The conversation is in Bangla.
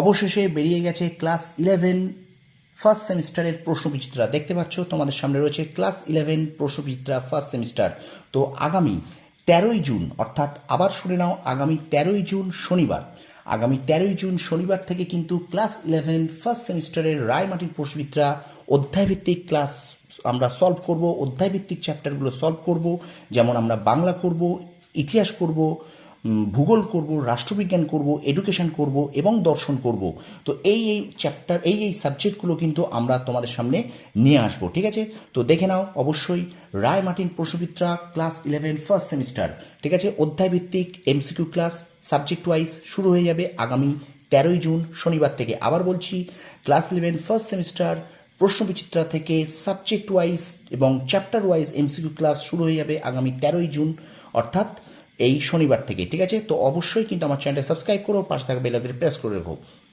অবশেষে বেরিয়ে গেছে ক্লাস 11 ফার্স্ট সেমিস্টারের প্রশ্নবিচিত্রা। দেখতে পাচ্ছ তোমাদের সামনে রয়েছে ক্লাস 11 প্রশ্নবিচিত্রা ফার্স্ট সেমিস্টার। তো আগামী 13ই জুন, অর্থাৎ আবার শুনে নাও, আগামী 13ই জুন শনিবার, আগামী 13ই জুন শনিবার থেকে কিন্তু ক্লাস 11 ফার্স্ট সেমিস্টারের রায়মাটির প্রশ্নবিচিত্রা অধ্যায়ভিত্তিক ক্লাস আমরা সলভ করব। অধ্যায়ভিত্তিক চ্যাপ্টারগুলো সলভ করব, যেমন আমরা বাংলা করব, ইতিহাস করব, ভূগোল করব, রাষ্ট্রবিজ্ঞান করব, এডুকেশন করব এবং দর্শন করব। তো এই চ্যাপ্টার, এই সাবজেক্টগুলো কিন্তু আমরা তোমাদের সামনে নিয়ে আসবো, ঠিক আছে? তো দেখে নাও অবশ্যই রায় মার্টিন প্রশ্নবিচিত্রা ক্লাস 11 ফার্স্ট সেমিস্টার, ঠিক আছে? অধ্যায়ভিত্তিক এমসিকিউ ক্লাস সাবজেক্ট ওয়াইজ শুরু হয়ে যাবে আগামী 13ই জুন শনিবার থেকে। আবার বলছি, ক্লাস 11 ফার্স্ট সেমিস্টার প্রশ্নবিচিত্রা থেকে সাবজেক্ট ওয়াইজ এবং চ্যাপ্টার ওয়াইজ এমসিকিউ ক্লাস শুরু হয়ে যাবে আগামী 13ই জুন, অর্থাৎ এই শনিবার থেকে, ঠিক আছে? তো অবশ্যই কিন্তু আমার চ্যানেলটা সাবস্ক্রাইব করো, পাশে থাকা বেল আইকনটি প্রেস করে রাখো।